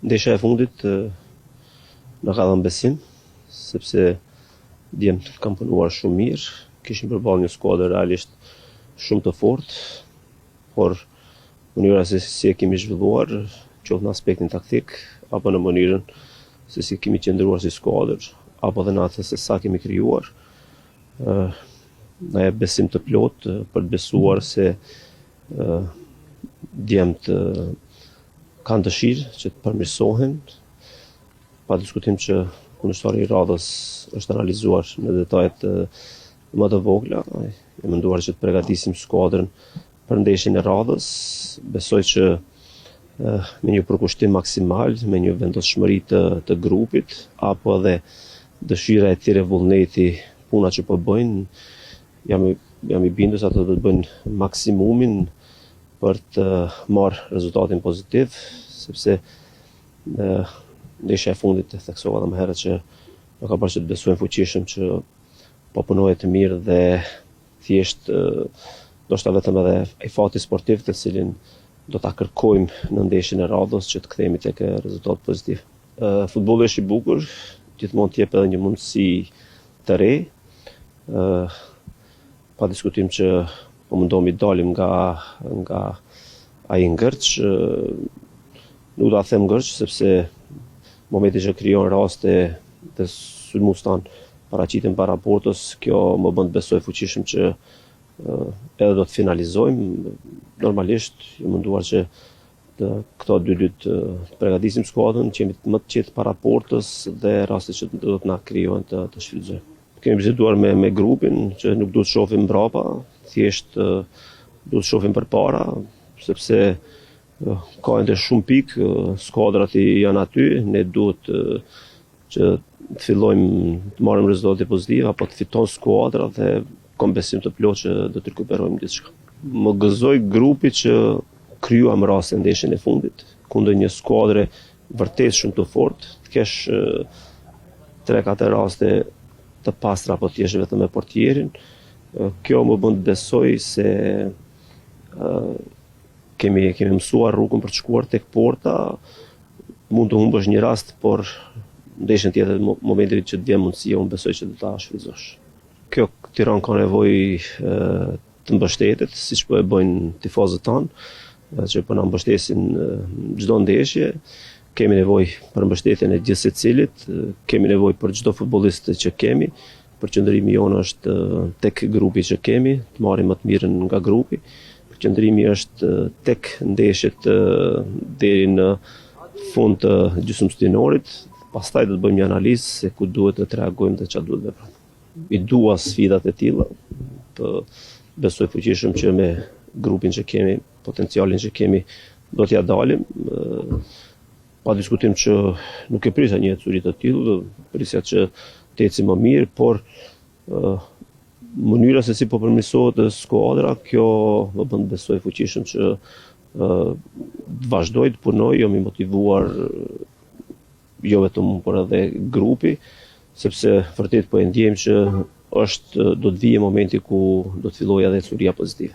Ndeshja e fundit na ka dhënë besim, sepse djemt kam punuar shumë mirë, kishim përballë një skuadër realisht shumë të fortë, por mënyra se si e kemi zhvilluar, qoftë në aspektin taktik, apo në mënyrën se si kemi qëndruar si skuadër, apo dhe në atë se sa kemi krijuar, na jep besim të plot për të besuar se djemt kanë dëshirë që të përmirësohen, pa diskutim që kundërshtari i radhës është analizuar në detajet më të vogla. E menduar që të përgatisim skuadrën për ndeshjen e radhës. Besoj që me një përkushtim maksimal, me një vendosshmëri të grupit, apo edhe dëshira e tyre vullneti, puna që po bëjnë, jam i bindur se ato do të bëjnë maksimumin për të marrë rezultatin pozitiv, sepse ndeshja e fundit e theksova më herët që do ka bërë që të besojmë fuqishëm që po punohet të mirë dhe thjesht ndoshta vetëm edhe ai fati sportiv të cilin do ta kërkojmë në ndeshjen e radhës që të kthehemi tek rezultat pozitiv. Futbolli është i bukur, gjithmonë t'jep edhe një mundësi të re. Pa diskutim që po mundohemi dalim nga ai ngërç, nuk do ta them ngërç sepse momenti që krijon raste të sulmuestan paraqiten para portës, kjo më bën të besoj fuqishëm që edhe do të finalizojmë. Normalisht jam munduar që këto 2 ditë të përgatisim skuadrën, që jemi më të qetë para portës dhe rastet që do të na krijohen të shfrytëzojmë. Kemi biseduar me grupin që nuk duhet shohim mbrapa, thjesht duhet shohim përpara, sepse ka ende shumë pikë, skuadrat janë aty, ne duhet që të fillojmë të marrim rezultate pozitive apo të fiton skuadra dhe kam besim të plot që do të rikuperojmë diçka. Më gëzoi grupi që krijuam rastin ndeshjen e fundit kundër një skuadre vërtet shumë të fortë, të kesh 3-4 raste të pastra apo të jesh vetëm me portierin. Kjo më bën të besoj se kemi mësuar rrugën për të shkuar tek porta. Mund të humbësh një rast, por ndeshjen tjetër momentin që të vjen mundësia, unë besoj që do ta shfrytëzosh. Kjo Tiranë ka nevojë të mbështetet, siç po e bëjnë tifozët tanë, që po na mbështesin çdo ndeshje. Kemi nevojë për mbështetjen e gjithë secilit, kemi nevojë për çdo futbollist që kemi. Përqendrimi jonë është tek grupi që kemi, të marrim më të mirën nga grupi. Përqendrimi është tek ndeshjet deri në fund të gjysmëfitinorit. Pastaj do të bëjmë një analizë se ku duhet të reagojmë dhe çfarë duhet veprojmë. I dua sfidat e tilla, besoj fuqishëm që me grupin që kemi, potencialin që kemi, do t'ja dalim. Pa diskutim që nuk e prisja një ecuri të tillë, prisja që të ecim më mirë, por mënyra se si po përmirësohet skuadra, kjo më bën të besoj fuqishëm që të vazhdoj të punoj, jam i motivuar jo vetëm unë, por edhe grupi, sepse vërtet po e ndjejmë që do të vijë momenti ku do të fillojë edhe ecuria pozitive.